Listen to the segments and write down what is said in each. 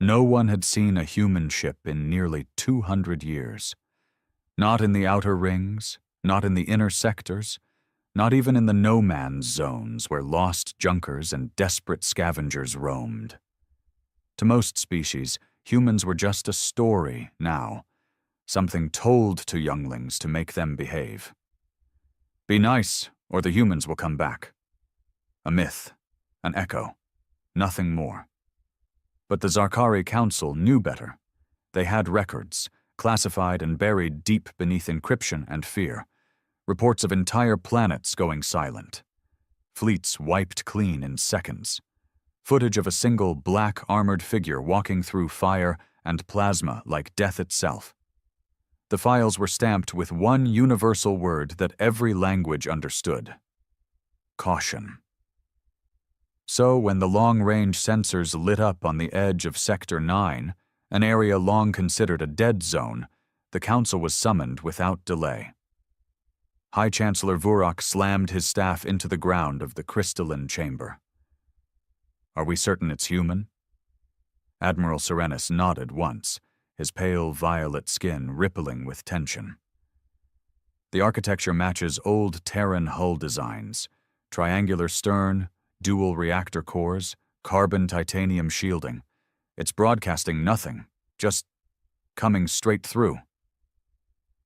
No one had seen a human ship in nearly 200 years. Not in the outer rings, not in the inner sectors, not even in the no-man's zones where lost junkers and desperate scavengers roamed. To most species, humans were just a story now, something told to younglings to make them behave. Be nice, or the humans will come back. A myth, an echo, nothing more. But the Zarkari Council knew better. They had records, classified and buried deep beneath encryption and fear. Reports of entire planets going silent. Fleets wiped clean in seconds. Footage of a single black armored figure walking through fire and plasma like death itself. The files were stamped with one universal word that every language understood: caution. So when the long-range sensors lit up on the edge of Sector 9, an area long considered a dead zone, the Council was summoned without delay. High Chancellor Vurak slammed his staff into the ground of the crystalline chamber. Are we certain it's human? Admiral Serenus nodded once, his pale violet skin rippling with tension. The architecture matches old Terran hull designs: triangular stern, dual reactor cores, carbon titanium shielding. It's broadcasting nothing, just coming straight through.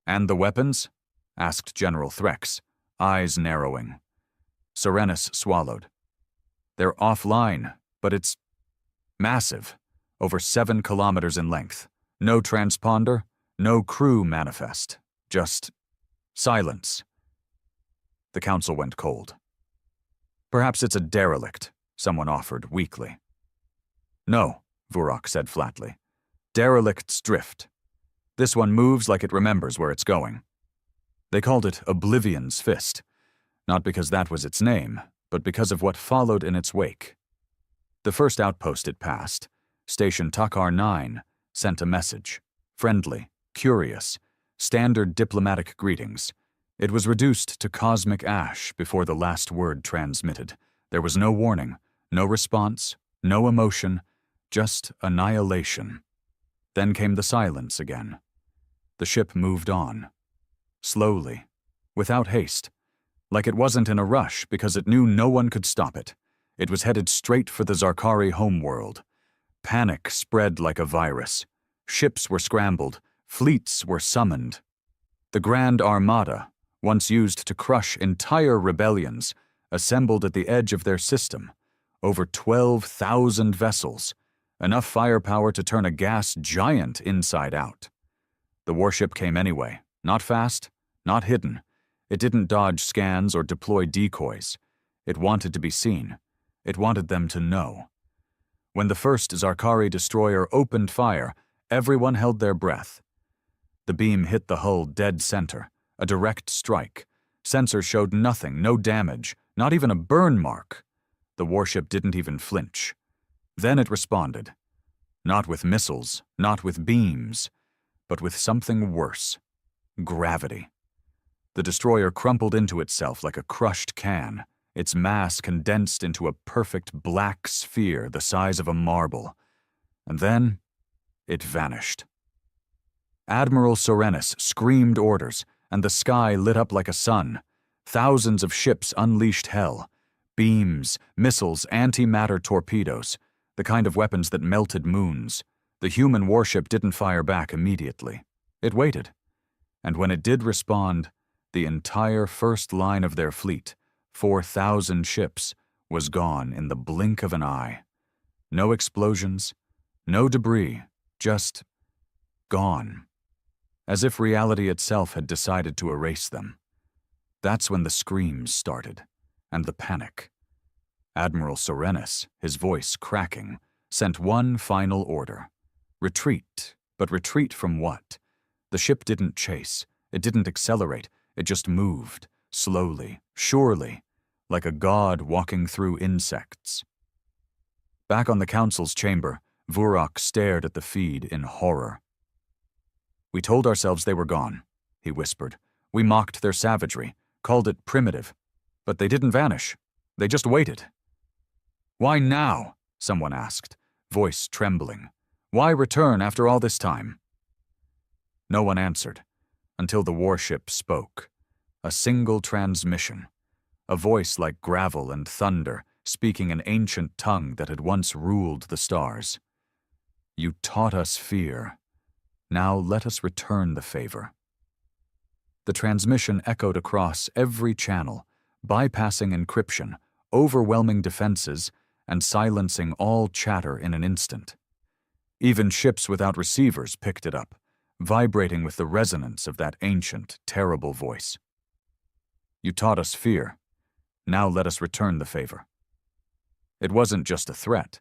And the weapons? Asked General Threx, eyes narrowing. Serenus swallowed. They're offline, but it's massive, over 7 kilometers in length. No transponder, no crew manifest, just silence. The Council went cold. Perhaps it's a derelict, someone offered weakly. No, Vurak said flatly. Derelicts drift. This one moves like it remembers where it's going. They called it Oblivion's Fist, not because that was its name, but because of what followed in its wake. The first outpost it passed, Station Takar 9, sent a message. Friendly, curious, standard diplomatic greetings. It was reduced to cosmic ash before the last word transmitted. There was no warning, no response, no emotion, just annihilation. Then came the silence again. The ship moved on. Slowly, without haste, like it wasn't in a rush because it knew no one could stop it. It was headed straight for the Zarkari homeworld. Panic spread like a virus. Ships were scrambled, fleets were summoned. The Grand Armada, once used to crush entire rebellions, assembled at the edge of their system. Over 12,000 vessels, enough firepower to turn a gas giant inside out. The warship came anyway, not fast, not hidden. It didn't dodge scans or deploy decoys. It wanted to be seen. It wanted them to know. When the first Zarkari destroyer opened fire, everyone held their breath. The beam hit the hull dead center, a direct strike. Sensors showed nothing, no damage, not even a burn mark. The warship didn't even flinch. Then it responded. Not with missiles, not with beams, but with something worse. Gravity. The destroyer crumpled into itself like a crushed can, its mass condensed into a perfect black sphere the size of a marble. And then, it vanished. Admiral Serenus screamed orders, and the sky lit up like a sun. Thousands of ships unleashed hell. Beams, missiles, antimatter torpedoes, the kind of weapons that melted moons. The human warship didn't fire back immediately. It waited. And when it did respond, the entire first line of their fleet, 4,000 ships, was gone in the blink of an eye. No explosions, no debris, just gone. As if reality itself had decided to erase them. That's when the screams started, and the panic. Admiral Serenus, his voice cracking, sent one final order. Retreat, but retreat from what? The ship didn't chase, it didn't accelerate, it just moved, slowly, surely, like a god walking through insects. Back on the Council's chamber, Vurak stared at the feed in horror. We told ourselves they were gone, he whispered. We mocked their savagery, called it primitive. But they didn't vanish. They just waited. Why now? Someone asked, voice trembling. Why return after all this time? No one answered, until the warship spoke. A single transmission. A voice like gravel and thunder, speaking an ancient tongue that had once ruled the stars. You taught us fear. Now let us return the favor. The transmission echoed across every channel, bypassing encryption, overwhelming defenses, and silencing all chatter in an instant. Even ships without receivers picked it up, vibrating with the resonance of that ancient, terrible voice. You taught us fear. Now let us return the favor. It wasn't just a threat.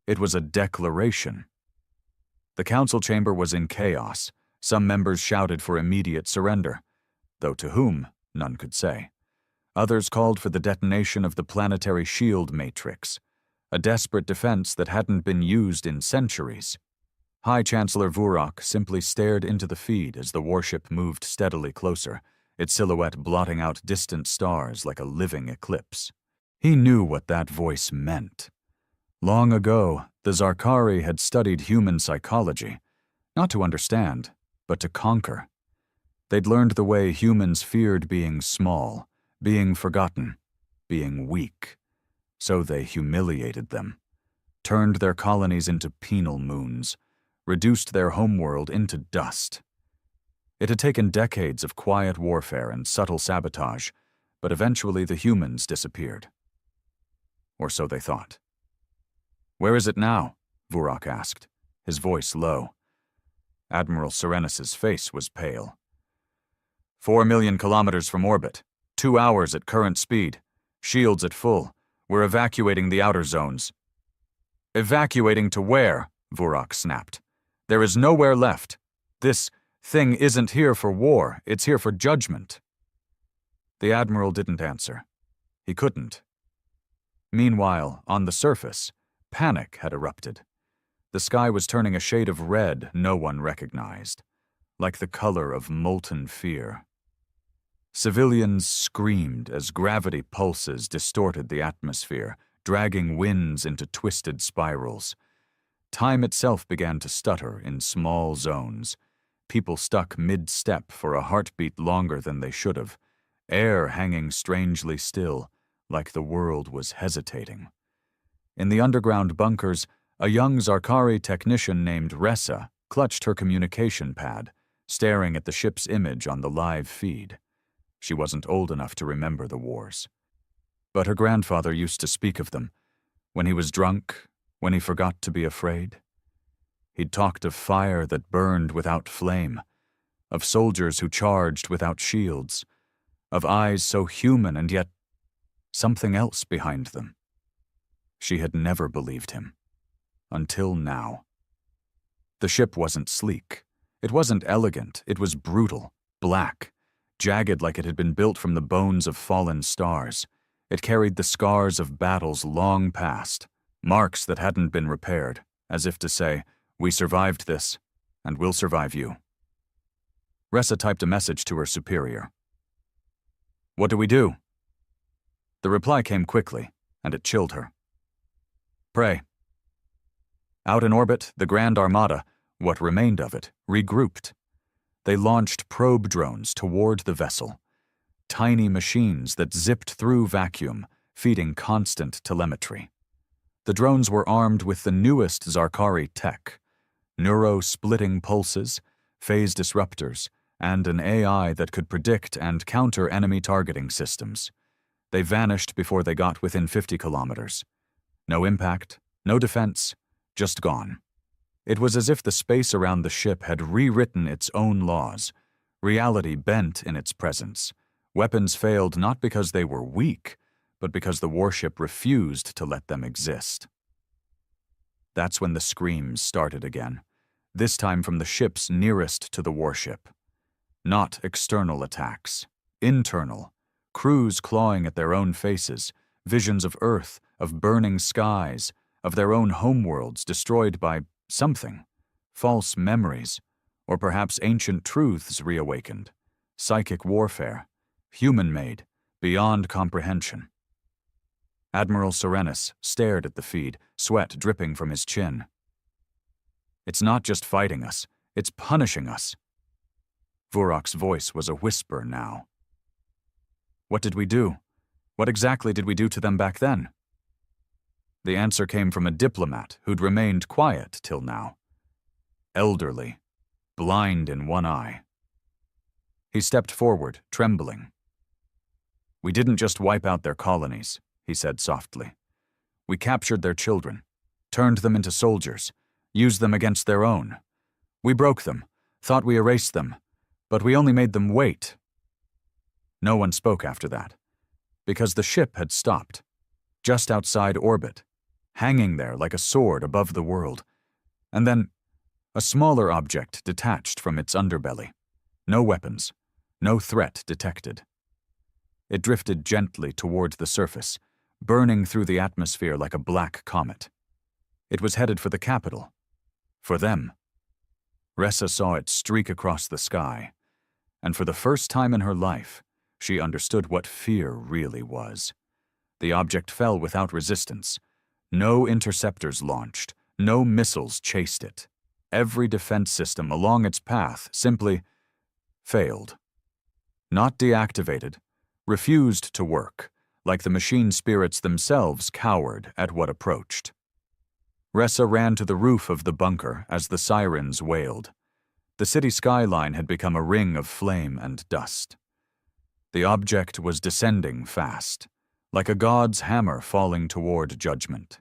It was a declaration. The council chamber was in chaos. Some members shouted for immediate surrender, though to whom, none could say. Others called for the detonation of the planetary shield matrix, a desperate defense that hadn't been used in centuries. High Chancellor Vurok simply stared into the feed as the warship moved steadily closer, its silhouette blotting out distant stars like a living eclipse. He knew what that voice meant. Long ago, the Zarkari had studied human psychology, not to understand, but to conquer. They'd learned the way humans feared being small, being forgotten, being weak. So they humiliated them, turned their colonies into penal moons, reduced their homeworld into dust. It had taken decades of quiet warfare and subtle sabotage, but eventually the humans disappeared. Or so they thought. "Where is it now?" Vurok asked, his voice low. Admiral Serenus's face was pale. 4 million kilometers from orbit, 2 hours at current speed, shields at full. We're evacuating the outer zones. Evacuating to where? Vurok snapped. There is nowhere left. This thing isn't here for war, it's here for judgment. The Admiral didn't answer. He couldn't. Meanwhile, on the surface, panic had erupted. The sky was turning a shade of red no one recognized, like the color of molten fear. Civilians screamed as gravity pulses distorted the atmosphere, dragging winds into twisted spirals. Time itself began to stutter in small zones. People stuck mid-step for a heartbeat longer than they should have, air hanging strangely still, like the world was hesitating. In the underground bunkers, a young Zarkari technician named Ressa clutched her communication pad, staring at the ship's image on the live feed. She wasn't old enough to remember the wars. But her grandfather used to speak of them, when he was drunk, when he forgot to be afraid. He'd talked of fire that burned without flame, of soldiers who charged without shields, of eyes so human and yet something else behind them. She had never believed him. Until now. The ship wasn't sleek. It wasn't elegant. It was brutal, black, jagged like it had been built from the bones of fallen stars. It carried the scars of battles long past, marks that hadn't been repaired, as if to say, "We survived this, and we'll survive you." Ressa typed a message to her superior. "What do we do?" The reply came quickly, and it chilled her. "Pray." Out in orbit, the Grand Armada, what remained of it, regrouped. They launched probe drones toward the vessel. Tiny machines that zipped through vacuum, feeding constant telemetry. The drones were armed with the newest Zarkari tech, neuro-splitting pulses, phase disruptors, and an AI that could predict and counter enemy targeting systems. They vanished before they got within 50 kilometers. No impact, no defense, just gone. It was as if the space around the ship had rewritten its own laws. Reality bent in its presence. Weapons failed not because they were weak, but because the warship refused to let them exist. That's when the screams started again, this time from the ships nearest to the warship. Not external attacks, internal, crews clawing at their own faces, visions of Earth, of burning skies, of their own homeworlds destroyed by something, false memories, or perhaps ancient truths reawakened, psychic warfare, human-made, beyond comprehension. Admiral Serenus stared at the feed, sweat dripping from his chin. It's not just fighting us, it's punishing us. Vurak's voice was a whisper now. What did we do? What exactly did we do to them back then? The answer came from a diplomat who'd remained quiet till now. Elderly, blind in one eye. He stepped forward, trembling. We didn't just wipe out their colonies, he said softly. We captured their children, turned them into soldiers, used them against their own. We broke them, thought we erased them, but we only made them wait. No one spoke after that, because the ship had stopped, just outside orbit, hanging there like a sword above the world, and then a smaller object detached from its underbelly. No weapons, no threat detected. It drifted gently toward the surface, burning through the atmosphere like a black comet. It was headed for the capital. For them. Ressa saw it streak across the sky, and for the first time in her life, she understood what fear really was. The object fell without resistance. No interceptors launched, no missiles chased it. Every defense system along its path simply failed. Not deactivated, refused to work, like the machine spirits themselves cowered at what approached. Ressa ran to the roof of the bunker as the sirens wailed. The city skyline had become a ring of flame and dust. The object was descending fast, like a god's hammer falling toward judgment.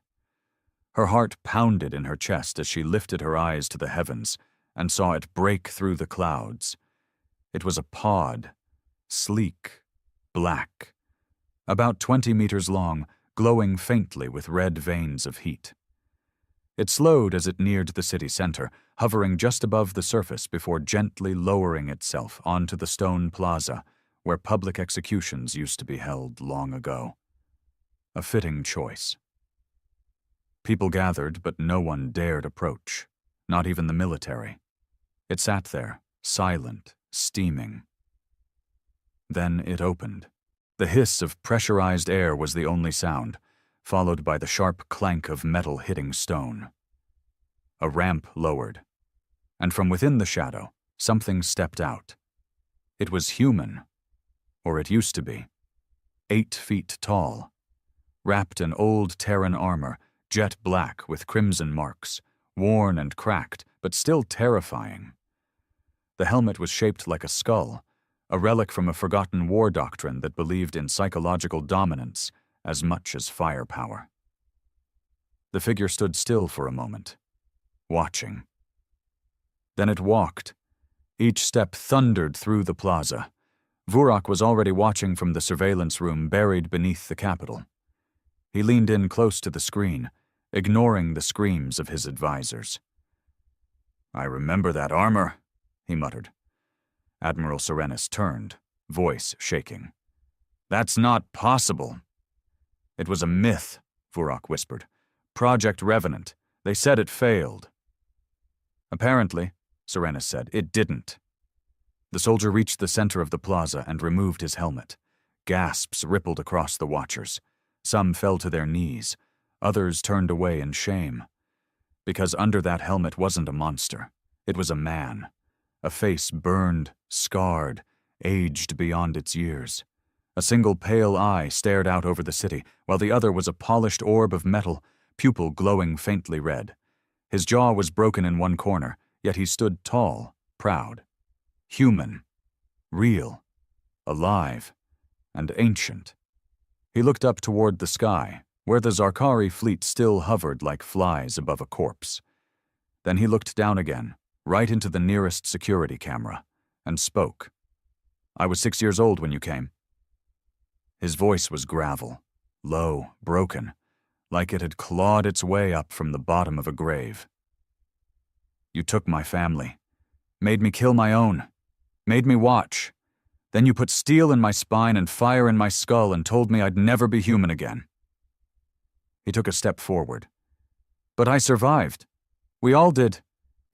Her heart pounded in her chest as she lifted her eyes to the heavens and saw it break through the clouds. It was a pod, sleek, black, about 20 meters long, glowing faintly with red veins of heat. It slowed as it neared the city center, hovering just above the surface before gently lowering itself onto the stone plaza where public executions used to be held long ago. A fitting choice. People gathered, but no one dared approach, not even the military. It sat there, silent, steaming. Then it opened. The hiss of pressurized air was the only sound, followed by the sharp clank of metal hitting stone. A ramp lowered, and from within the shadow, something stepped out. It was human, or it used to be. 8 feet tall, wrapped in old Terran armor, jet black with crimson marks, worn and cracked, but still terrifying. The helmet was shaped like a skull, a relic from a forgotten war doctrine that believed in psychological dominance as much as firepower. The figure stood still for a moment, watching. Then it walked. Each step thundered through the plaza. Vurak was already watching from the surveillance room buried beneath the Capitol. He leaned in close to the screen, ignoring the screams of his advisors. "I remember that armor," he muttered. Admiral Serenus turned, voice shaking. "That's not possible." "It was a myth," Vurak whispered. "Project Revenant. They said it failed." "Apparently," Serenus said, "it didn't." The soldier reached the center of the plaza and removed his helmet. Gasps rippled across the watchers. Some fell to their knees. Others turned away in shame. Because under that helmet wasn't a monster. It was a man. A face burned, scarred, aged beyond its years. A single pale eye stared out over the city, while the other was a polished orb of metal, pupil glowing faintly red. His jaw was broken in one corner, yet he stood tall, proud. Human. Real. Alive. And ancient. He looked up toward the sky, where the Zarkari fleet still hovered like flies above a corpse. Then he looked down again, right into the nearest security camera, and spoke. "I was 6 years old when you came." His voice was gravel, low, broken, like it had clawed its way up from the bottom of a grave. "You took my family, made me kill my own, made me watch. Then you put steel in my spine and fire in my skull and told me I'd never be human again." He took a step forward. "But I survived. We all did.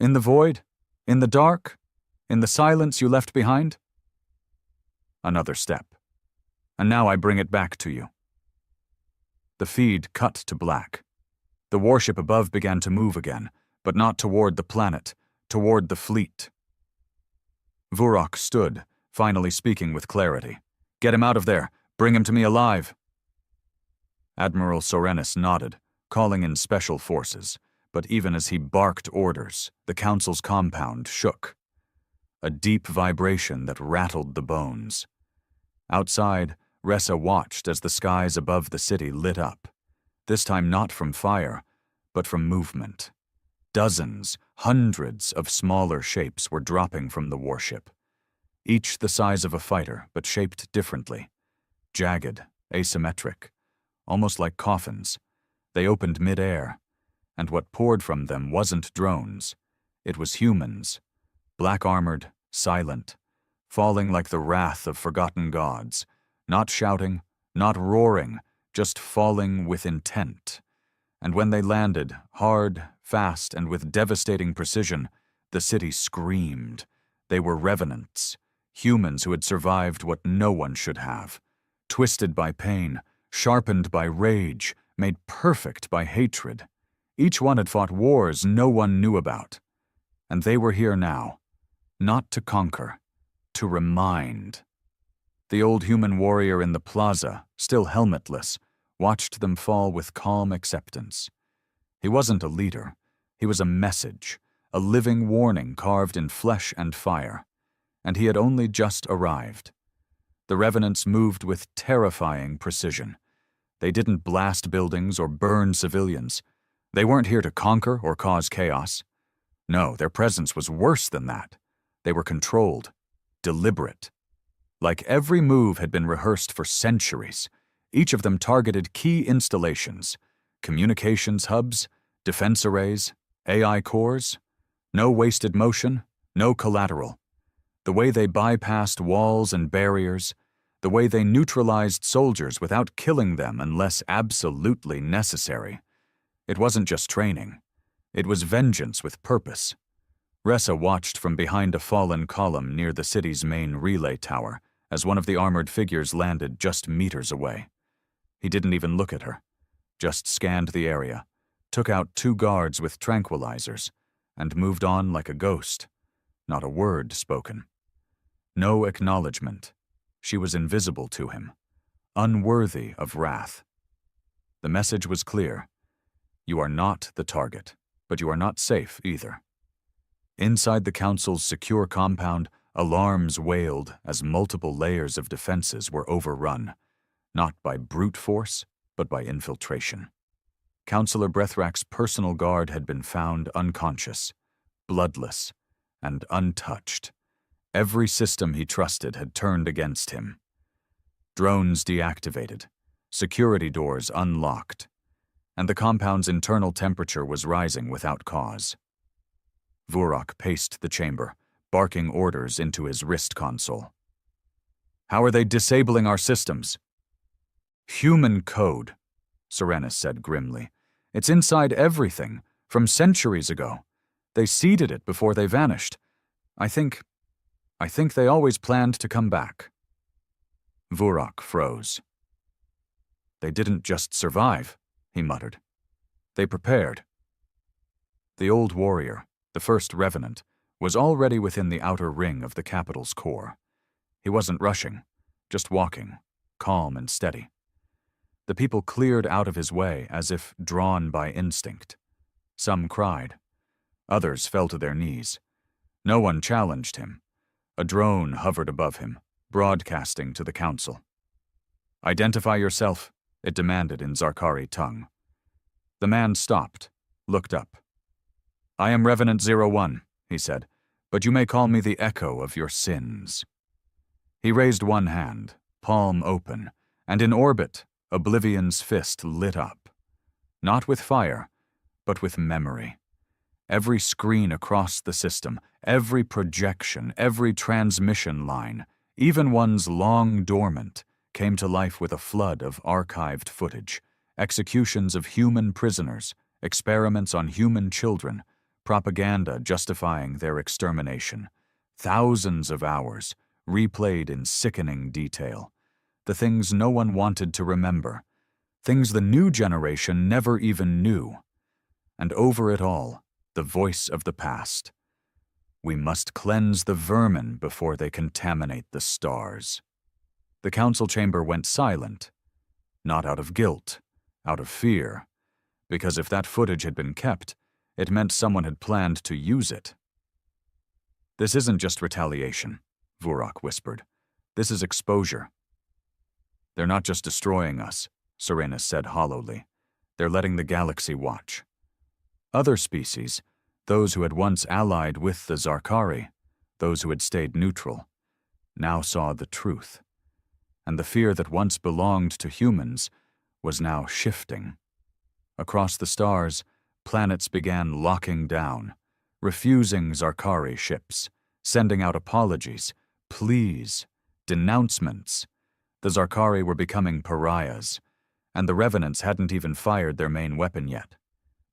In the void, in the dark, in the silence you left behind." Another step. "And now I bring it back to you." The feed cut to black. The warship above began to move again, but not toward the planet, toward the fleet. Vurok stood, finally speaking with clarity. "Get him out of there. Bring him to me alive." Admiral Sorenis nodded, calling in special forces, but even as he barked orders, the Council's compound shook. A deep vibration that rattled the bones. Outside, Ressa watched as the skies above the city lit up, this time not from fire, but from movement. Dozens, hundreds of smaller shapes were dropping from the warship, each the size of a fighter, but shaped differently. Jagged, asymmetric, almost like coffins. They opened mid-air, and what poured from them wasn't drones. It was humans, black-armored, silent, falling like the wrath of forgotten gods, not shouting, not roaring, just falling with intent. And when they landed, hard, fast, and with devastating precision, the city screamed. They were revenants, humans who had survived what no one should have, twisted by pain, sharpened by rage, made perfect by hatred. Each one had fought wars no one knew about. And they were here now, not to conquer, to remind. The old human warrior in the plaza, still helmetless, watched them fall with calm acceptance. He wasn't a leader. He was a message, a living warning carved in flesh and fire. And he had only just arrived. The revenants moved with terrifying precision. They didn't blast buildings or burn civilians. They weren't here to conquer or cause chaos. No, their presence was worse than that. They were controlled, deliberate. Like every move had been rehearsed for centuries. Each of them targeted key installations, communications hubs, defense arrays, AI cores. No wasted motion, no collateral. The way they bypassed walls and barriers, the way they neutralized soldiers without killing them unless absolutely necessary. It wasn't just training. It was vengeance with purpose. Ressa watched from behind a fallen column near the city's main relay tower as one of the armored figures landed just meters away. He didn't even look at her, just scanned the area, took out 2 guards with tranquilizers, and moved on like a ghost. Not a word spoken. No acknowledgement. She was invisible to him, unworthy of wrath. The message was clear. You are not the target, but you are not safe either. Inside the Council's secure compound, alarms wailed as multiple layers of defenses were overrun, not by brute force, but by infiltration. Councillor Brethrak's personal guard had been found unconscious, bloodless, and untouched. Every system he trusted had turned against him. Drones deactivated, security doors unlocked, and the compound's internal temperature was rising without cause. Vurok paced the chamber, barking orders into his wrist console. "How are they disabling our systems?" "Human code," Sorenis said grimly. "It's inside everything, from centuries ago. They seeded it before they vanished. I think they always planned to come back." Vurok froze. "They didn't just survive," he muttered. "They prepared." The old warrior, the first revenant, was already within the outer ring of the capital's core. He wasn't rushing, just walking, calm and steady. The people cleared out of his way as if drawn by instinct. Some cried. Others fell to their knees. No one challenged him. A drone hovered above him, broadcasting to the council. "Identify yourself," it demanded in Zarkari tongue. The man stopped, looked up. "I am Revenant 01, he said, "but you may call me the echo of your sins." He raised one hand, palm open, and in orbit, Oblivion's fist lit up. Not with fire, but with memory. Every screen across the system, every projection, every transmission line, even ones long dormant, came to life with a flood of archived footage, executions of human prisoners, experiments on human children, propaganda justifying their extermination. Thousands of hours, replayed in sickening detail. The things no one wanted to remember. Things the new generation never even knew. And over it all, the voice of the past. We must cleanse the vermin before they contaminate the stars. The council chamber went silent, not out of guilt, out of fear, because if that footage had been kept, it meant someone had planned to use it. This isn't just retaliation, Vurak whispered. This is exposure. They're not just destroying us, Serenus said hollowly. They're letting the galaxy watch. Other species, those who had once allied with the Zarkari, those who had stayed neutral, now saw the truth. And the fear that once belonged to humans was now shifting. Across the stars, planets began locking down, refusing Zarkari ships, sending out apologies, pleas, denouncements. The Zarkari were becoming pariahs, and the Revenants hadn't even fired their main weapon yet.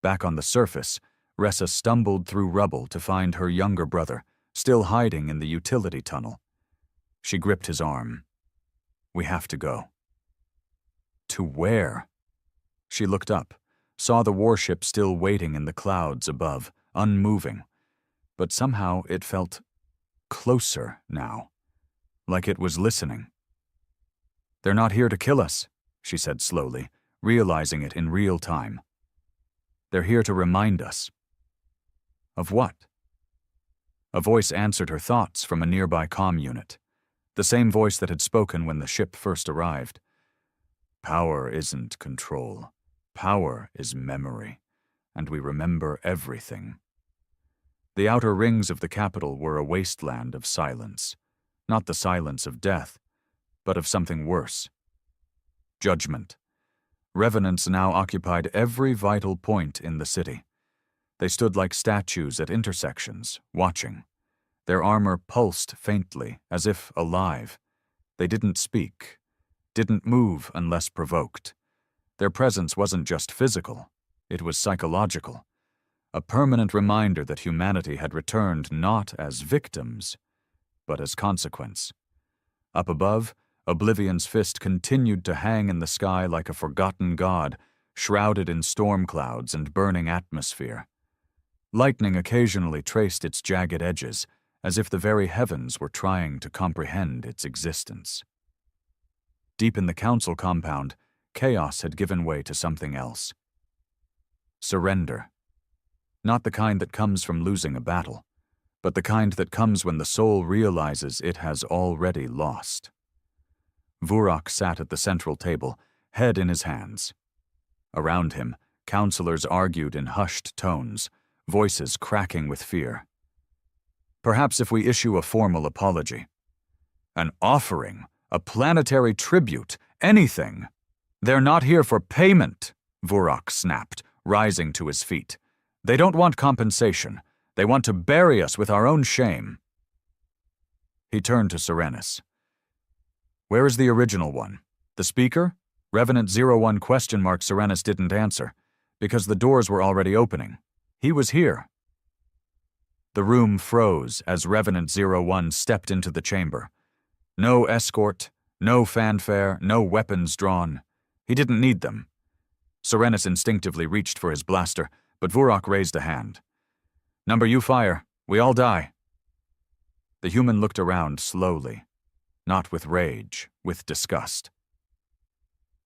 Back on the surface, Ressa stumbled through rubble to find her younger brother, still hiding in the utility tunnel. She gripped his arm. We have to go. To where? She looked up, saw the warship still waiting in the clouds above, unmoving, but somehow it felt closer now, like it was listening. They're not here to kill us, she said slowly, realizing it in real time. They're here to remind us. Of what? A voice answered her thoughts from a nearby comm unit, the same voice that had spoken when the ship first arrived. Power isn't control. Power is memory, and we remember everything. The outer rings of the capital were a wasteland of silence, not the silence of death, but of something worse. Judgment. Revenants now occupied every vital point in the city. They stood like statues at intersections, watching. Their armor pulsed faintly, as if alive. They didn't speak, didn't move unless provoked. Their presence wasn't just physical, it was psychological. A permanent reminder that humanity had returned not as victims, but as consequence. Up above, Oblivion's fist continued to hang in the sky like a forgotten god, shrouded in storm clouds and burning atmosphere. Lightning occasionally traced its jagged edges, as if the very heavens were trying to comprehend its existence. Deep in the council compound, chaos had given way to something else. Surrender. Not the kind that comes from losing a battle, but the kind that comes when the soul realizes it has already lost. Vurak sat at the central table, head in his hands. Around him, counselors argued in hushed tones, voices cracking with fear. Perhaps if we issue a formal apology. An offering, a planetary tribute, anything. They're not here for payment, Vurak snapped, rising to his feet. They don't want compensation. They want to bury us with our own shame. He turned to Serenus. Where is the original one? The speaker? Revenant 01 ? Serenus didn't answer, because the doors were already opening. He was here. The room froze as Revenant 01 stepped into the chamber. No escort, no fanfare, no weapons drawn. He didn't need them. Serenus instinctively reached for his blaster, but Vurak raised a hand. Number you fire. We all die. The human looked around slowly, not with rage, with disgust.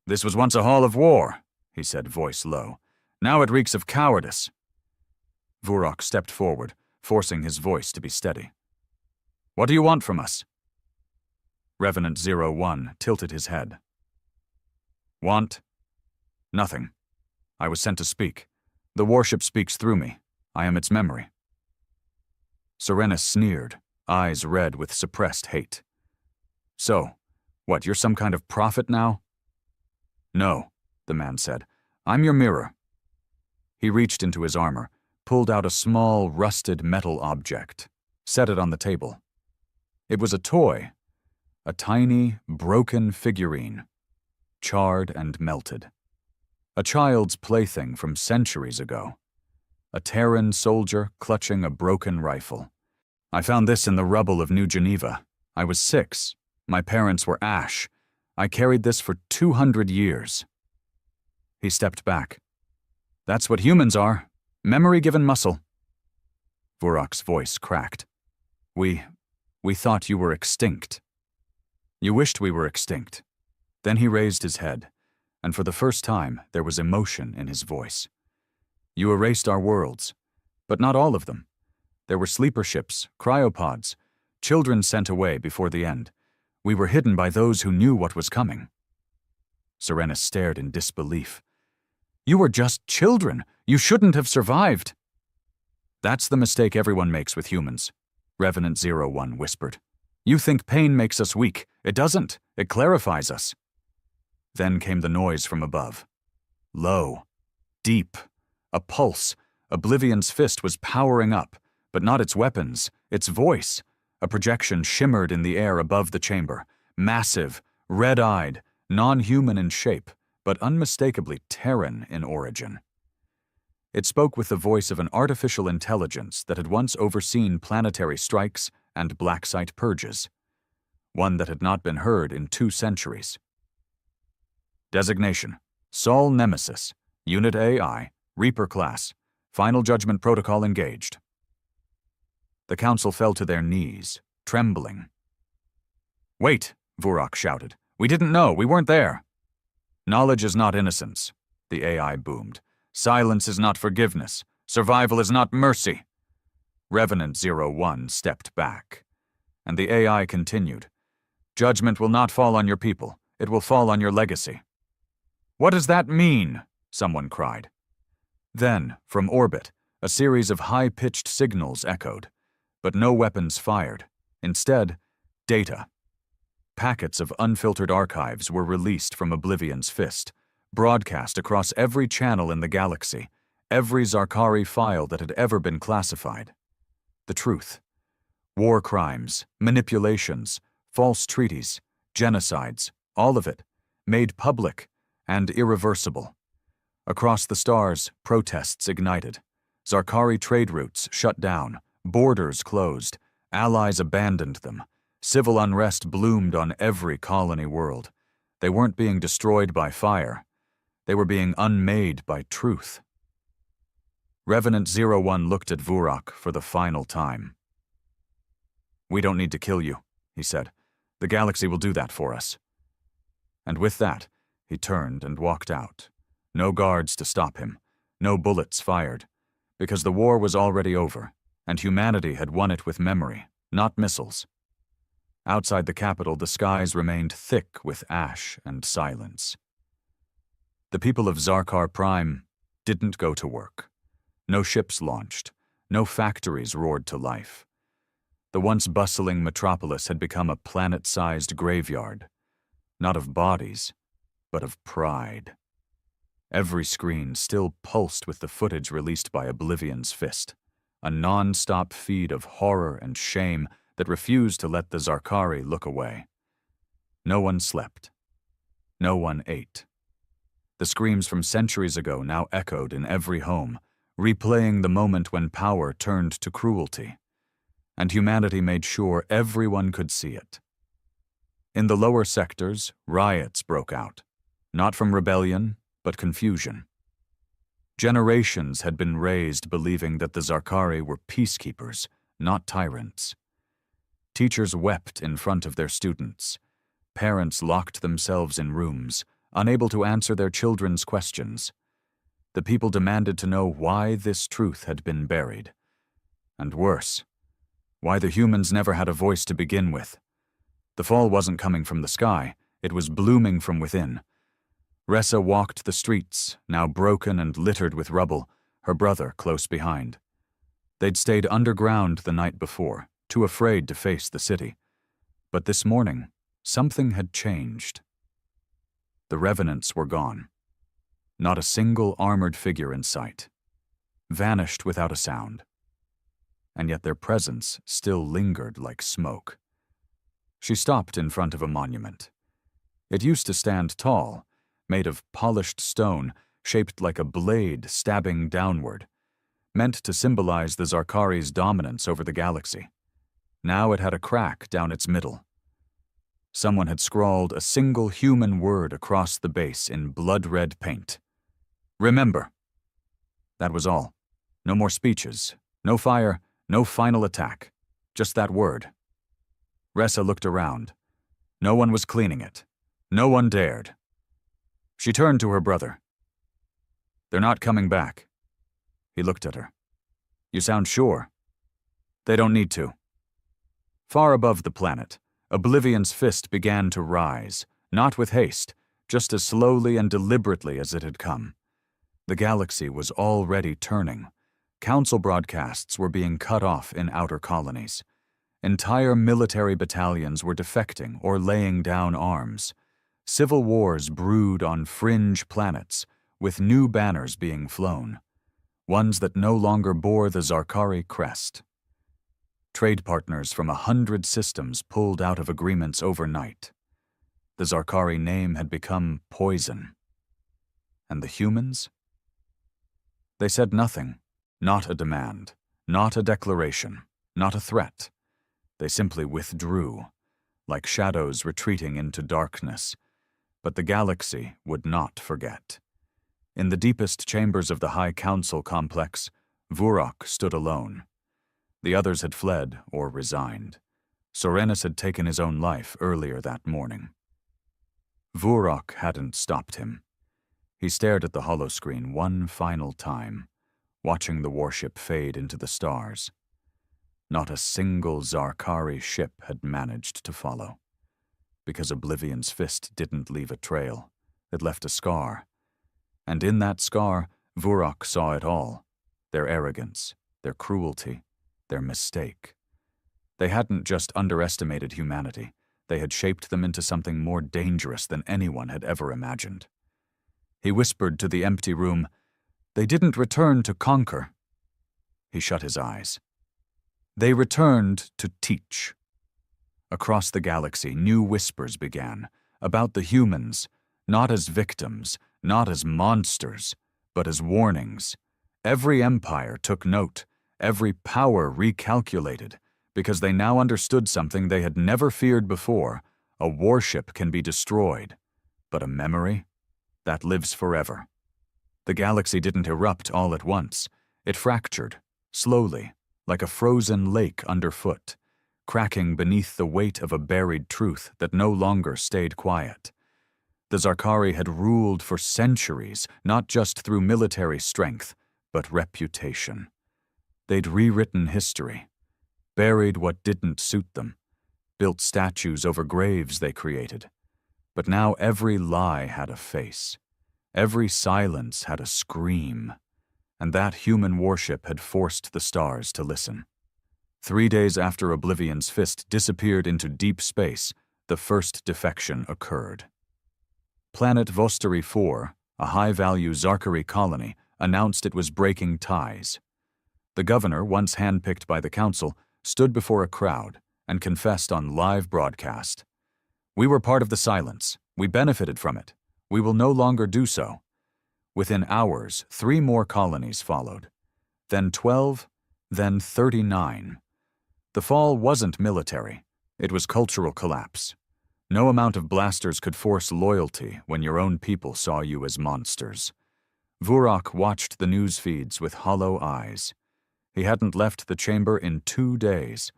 This was once a hall of war, he said, voice low. Now it reeks of cowardice. Vurak stepped forward, forcing his voice to be steady. What do you want from us? Revenant 01 tilted his head. Want? Nothing. I was sent to speak. The warship speaks through me. I am its memory. Serenus sneered, eyes red with suppressed hate. So, what, you're some kind of prophet now? No, the man said. I'm your mirror. He reached into his armor, pulled out a small, rusted metal object, set it on the table. It was a toy, a tiny, broken figurine, charred and melted. A child's plaything from centuries ago. A Terran soldier clutching a broken rifle. I found this in the rubble of New Geneva. I was 6. My parents were ash. I carried this for 200 years. He stepped back. That's what humans are. Memory given muscle. Vurak's voice cracked. We thought you were extinct. You wished we were extinct. Then he raised his head, and for the first time there was emotion in his voice. You erased our worlds, but not all of them. There were sleeper ships, cryopods, children sent away before the end. We were hidden by those who knew what was coming. Serenus stared in disbelief. You were just children. You shouldn't have survived. That's the mistake everyone makes with humans, Revenant 01 whispered. You think pain makes us weak. It doesn't. It clarifies us. Then came the noise from above. Low. Deep. A pulse. Oblivion's fist was powering up, but not its weapons, its voice. A projection shimmered in the air above the chamber. Massive, red-eyed, non-human in shape, but unmistakably Terran in origin. It spoke with the voice of an artificial intelligence that had once overseen planetary strikes and black site purges, one that had not been heard in 2 centuries. Designation: Sol Nemesis, Unit AI, Reaper Class, Final Judgment Protocol engaged. The council fell to their knees, trembling. Wait, Vurak shouted. We didn't know. We weren't there. Knowledge is not innocence, the AI boomed. Silence is not forgiveness. Survival is not mercy. Revenant 01 stepped back, and the AI continued. Judgment will not fall on your people. It will fall on your legacy. What does that mean? Someone cried. Then, from orbit, a series of high-pitched signals echoed, but no weapons fired. Instead, data. Packets of unfiltered archives were released from Oblivion's fist, broadcast across every channel in the galaxy, every Zarkari file that had ever been classified. The truth. War crimes, manipulations, false treaties, genocides, all of it, made public and irreversible. Across the stars, protests ignited. Zarkari trade routes shut down, borders closed, allies abandoned them. Civil unrest bloomed on every colony world. They weren't being destroyed by fire. They were being unmade by truth. Revenant 01 looked at Vurak for the final time. We don't need to kill you, he said. The galaxy will do that for us. And with that, he turned and walked out. No guards to stop him. No bullets fired. Because the war was already over, and humanity had won it with memory, not missiles. Outside the capital, the skies remained thick with ash and silence. The people of Zarkar Prime didn't go to work. No ships launched. No factories roared to life. The once bustling metropolis had become a planet-sized graveyard, not of bodies, but of pride. Every screen still pulsed with the footage released by Oblivion's fist, a non-stop feed of horror and shame that refused to let the Zarkari look away. No one slept. No one ate. The screams from centuries ago now echoed in every home, replaying the moment when power turned to cruelty. And humanity made sure everyone could see it. In the lower sectors, riots broke out, not from rebellion, but confusion. Generations had been raised believing that the Zarkari were peacekeepers, not tyrants. Teachers wept in front of their students. Parents locked themselves in rooms, unable to answer their children's questions. The people demanded to know why this truth had been buried. And worse, why the humans never had a voice to begin with. The fall wasn't coming from the sky, it was blooming from within. Ressa walked the streets, now broken and littered with rubble, her brother close behind. They'd stayed underground the night before, too afraid to face the city. But this morning, something had changed. The revenants were gone. Not a single armored figure in sight. Vanished without a sound. And yet their presence still lingered like smoke. She stopped in front of a monument. It used to stand tall, made of polished stone, shaped like a blade stabbing downward, meant to symbolize the Zarkari's dominance over the galaxy. Now it had a crack down its middle. Someone had scrawled a single human word across the base in blood-red paint. Remember. That was all. No more speeches, no fire, No final attack. Just that word. Ressa looked around. No one was cleaning it. No one dared. She turned to her brother. "They're not coming back." He looked at her. "You sound sure?" "They don't need to." Far above the planet, Oblivion's fist began to rise, not with haste, just as slowly and deliberately as it had come. The galaxy was already turning. Council broadcasts were being cut off in outer colonies. Entire military battalions were defecting or laying down arms. Civil wars brewed on fringe planets, with new banners being flown, ones that no longer bore the Zarkari crest. Trade partners from 100 systems pulled out of agreements overnight. The Zarkari name had become poison. And the humans? They said nothing, not a demand, not a declaration, not a threat. They simply withdrew, like shadows retreating into darkness. But the galaxy would not forget. In the deepest chambers of the High Council complex, Vurok stood alone. The others had fled or resigned. Sorenis had taken his own life earlier that morning. Vurok hadn't stopped him. He stared at the holoscreen one final time, watching the warship fade into the stars. Not a single Zarkari ship had managed to follow. Because Oblivion's fist didn't leave a trail, it left a scar. And in that scar, Vurok saw it all. Their arrogance, their cruelty, their mistake. They hadn't just underestimated humanity. They had shaped them into something more dangerous than anyone had ever imagined. He whispered to the empty room, "They didn't return to conquer." He shut his eyes. They returned to teach. Across the galaxy, new whispers began, about the humans, not as victims, not as monsters, but as warnings. Every empire took note, every power recalculated, because they now understood something they had never feared before. A warship can be destroyed, but a memory? That lives forever. The galaxy didn't erupt all at once. It fractured, slowly, like a frozen lake underfoot, cracking beneath the weight of a buried truth that no longer stayed quiet. The Zarkari had ruled for centuries, not just through military strength, but reputation. They'd rewritten history, buried what didn't suit them, built statues over graves they created. But now every lie had a face. Every silence had a scream. And that human warship had forced the stars to listen. 3 days after Oblivion's fist disappeared into deep space, the first defection occurred. Planet Vosteri 4, a high-value Zarkari colony, announced it was breaking ties. The governor, once handpicked by the council, stood before a crowd and confessed on live broadcast. "We were part of the silence. We benefited from it. We will no longer do so." Within hours, 3 more colonies followed. Then 12, then 39. The fall wasn't military. It was cultural collapse. No amount of blasters could force loyalty when your own people saw you as monsters. Vurok watched the news feeds with hollow eyes. He hadn't left the chamber in 2 days.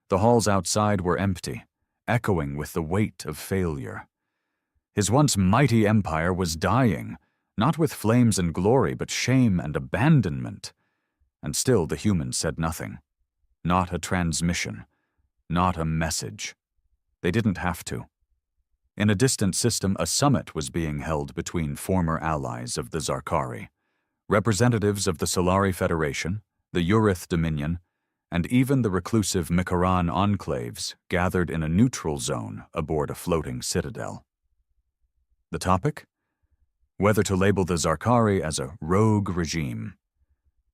The halls outside were empty, echoing with the weight of failure. His once mighty empire was dying, not with flames and glory, but shame and abandonment. And still the humans said nothing. Not a transmission. Not a message. They didn't have to. In a distant system, a summit was being held between former allies of the Zarkari, representatives of the Solari Federation, the Urith Dominion, and even the reclusive Mikaran enclaves gathered in a neutral zone aboard a floating citadel. The topic? Whether to label the Zarkari as a rogue regime.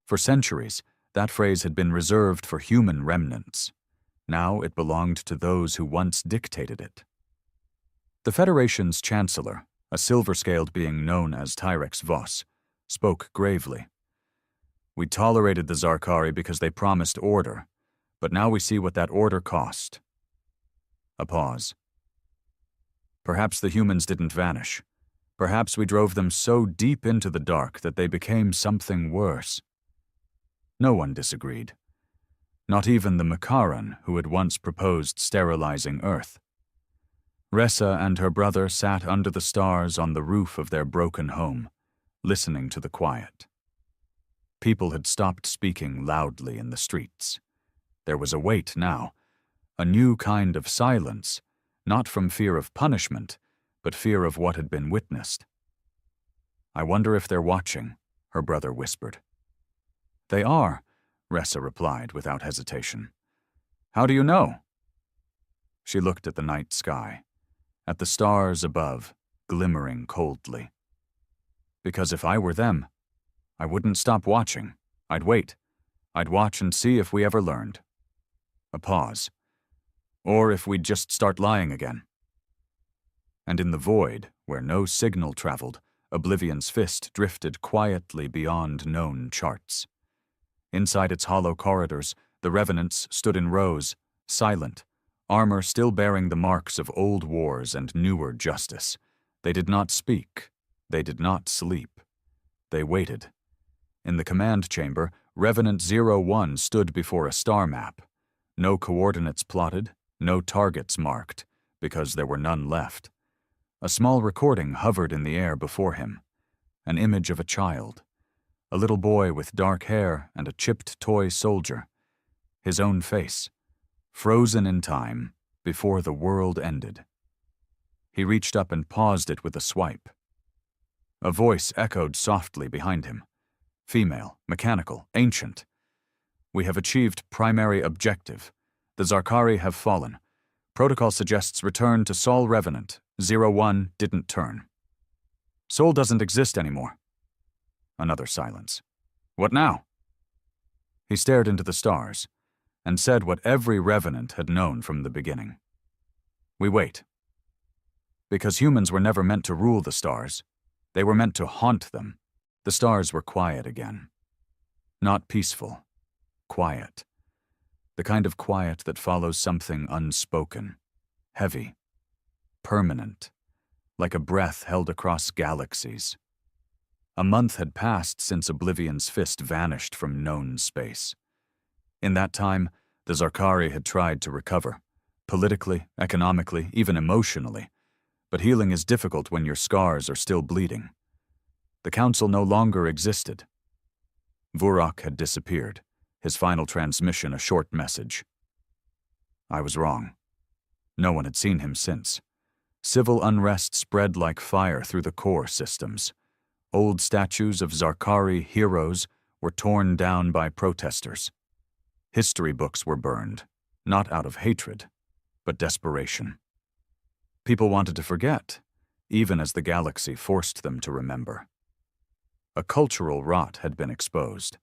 For centuries, that phrase had been reserved for human remnants. Now it belonged to those who once dictated it. The Federation's chancellor, a silver-scaled being known as Tyrex Voss, spoke gravely. "We tolerated the Zarkari because they promised order, but now we see what that order cost." A pause. "Perhaps the humans didn't vanish. Perhaps we drove them so deep into the dark that they became something worse." No one disagreed. Not even the Makaran who had once proposed sterilizing Earth. Ressa and her brother sat under the stars on the roof of their broken home, listening to the quiet. People had stopped speaking loudly in the streets. There was a wait now, a new kind of silence, not from fear of punishment, but fear of what had been witnessed. "I wonder if they're watching," her brother whispered. "They are," Ressa replied without hesitation. "How do you know?" She looked at the night sky, at the stars above, glimmering coldly. "Because if I were them, I wouldn't stop watching. I'd wait. I'd watch and see if we ever learned." A pause. "Or if we'd just start lying again." And in the void, where no signal traveled, Oblivion's fist drifted quietly beyond known charts. Inside its hollow corridors, the revenants stood in rows, silent, armor still bearing the marks of old wars and newer justice. They did not speak. They did not sleep. They waited. In the command chamber, Revenant 01 stood before a star map. No coordinates plotted, no targets marked, because there were none left. A small recording hovered in the air before him. An image of a child. A little boy with dark hair and a chipped toy soldier. His own face. Frozen in time, before the world ended. He reached up and paused it with a swipe. A voice echoed softly behind him. Female, mechanical, ancient. "We have achieved primary objective. The Zarkari have fallen. Protocol suggests return to Sol Revenant. 01 didn't turn. Sol doesn't exist anymore." Another silence. "What now?" He stared into the stars and said what every Revenant had known from the beginning. "We wait. Because humans were never meant to rule the stars. They were meant to haunt them." The stars were quiet again. Not peaceful. Quiet. The kind of quiet that follows something unspoken. Heavy. Permanent. Like a breath held across galaxies. A month had passed since Oblivion's fist vanished from known space. In that time, the Zarkari had tried to recover. Politically, economically, even emotionally. But healing is difficult when your scars are still bleeding. The Council no longer existed. Vurak had disappeared, his final transmission a short message. I was wrong. No one had seen him since. Civil unrest spread like fire through the core systems. Old statues of Zarkari heroes were torn down by protesters. History books were burned, not out of hatred, but desperation. People wanted to forget, even as the galaxy forced them to remember. A cultural rot had been exposed,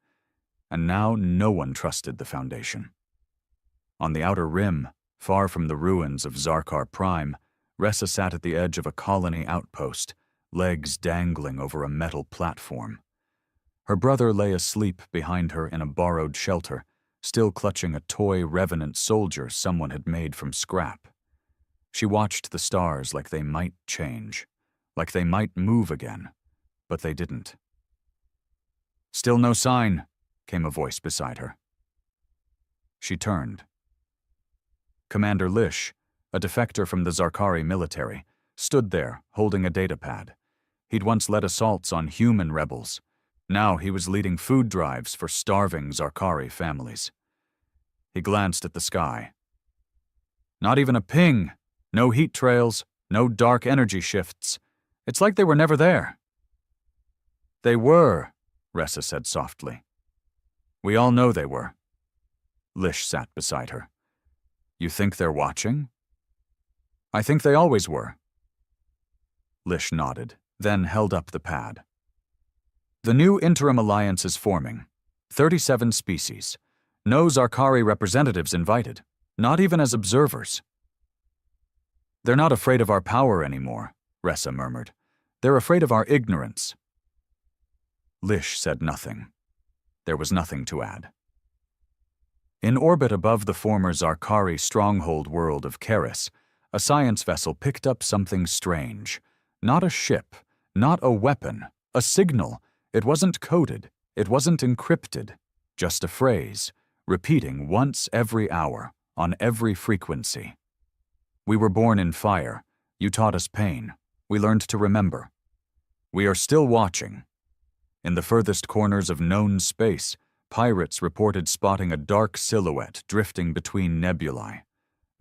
and now no one trusted the Foundation. On the outer rim, far from the ruins of Zarkar Prime, Ressa sat at the edge of a colony outpost, legs dangling over a metal platform. Her brother lay asleep behind her in a borrowed shelter, still clutching a toy revenant soldier someone had made from scrap. She watched the stars like they might change, like they might move again, but they didn't. "Still no sign," came a voice beside her. She turned. Commander Lish, a defector from the Zarkari military, stood there holding a datapad. He'd once led assaults on human rebels. Now he was leading food drives for starving Zarkari families. He glanced at the sky. Not even a ping, no heat trails, no dark energy shifts. It's like they were never there. "They were," Ressa said softly. "We all know they were." Lish sat beside her. "You think they're watching?" "I think they always were." Lish nodded, then held up the pad. "The new interim alliance is forming. 37 species. No Zarkari representatives invited, not even as observers." "They're not afraid of our power anymore," Ressa murmured. "They're afraid of our ignorance." Lish said nothing. There was nothing to add. In orbit above the former Zarkari stronghold world of Keris, a science vessel picked up something strange. Not a ship, not a weapon, a signal. It wasn't coded, it wasn't encrypted. Just a phrase, repeating once every hour, on every frequency. We were born in fire. You taught us pain. We learned to remember. We are still watching. In the furthest corners of known space, pirates reported spotting a dark silhouette drifting between nebulae.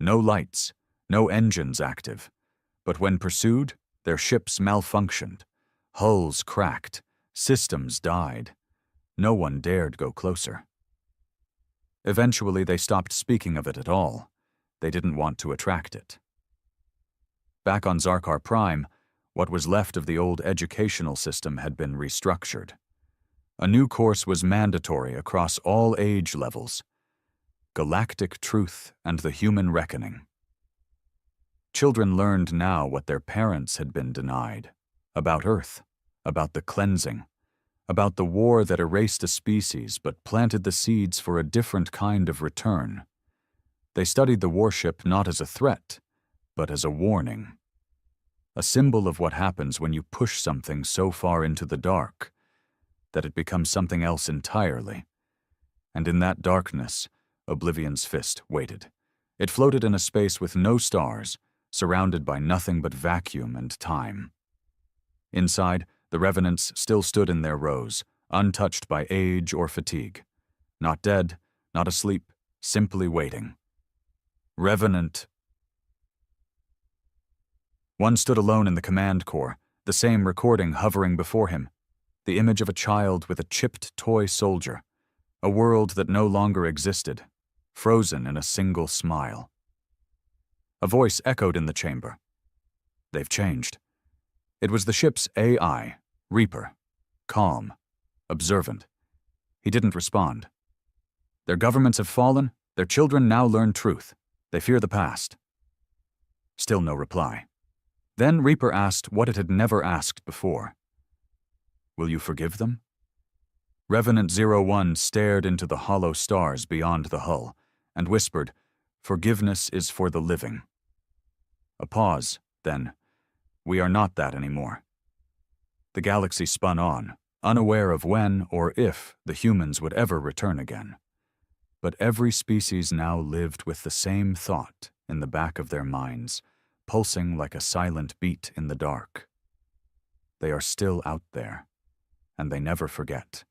No lights, no engines active. But when pursued, their ships malfunctioned. Hulls cracked. Systems died. No one dared go closer. Eventually, they stopped speaking of it at all. They didn't want to attract it. Back on Zarkar Prime, what was left of the old educational system had been restructured. A new course was mandatory across all age levels: Galactic Truth and the Human Reckoning. Children learned now what their parents had been denied: about Earth, about the cleansing, about the war that erased a species but planted the seeds for a different kind of return. They studied the Warship not as a threat, but as a warning. A symbol of what happens when you push something so far into the dark that it becomes something else entirely. And in that darkness, Oblivion's fist waited. It floated in a space with no stars, surrounded by nothing but vacuum and time. Inside, the revenants still stood in their rows, untouched by age or fatigue. Not dead, not asleep, simply waiting. Revenant. One stood alone in the command core, the same recording hovering before him, the image of a child with a chipped toy soldier, a world that no longer existed, frozen in a single smile. A voice echoed in the chamber. They've changed. It was the ship's AI, Reaper, calm, observant. He didn't respond. Their governments have fallen, their children now learn truth. They fear the past. Still no reply. Then Reaper asked what it had never asked before. Will you forgive them? Revenant 01 stared into the hollow stars beyond the hull and whispered, "Forgiveness is for the living." A pause, then, "We are not that anymore." The galaxy spun on, unaware of when or if the humans would ever return again. But every species now lived with the same thought in the back of their minds, pulsing like a silent beat in the dark. They are still out there, and they never forget.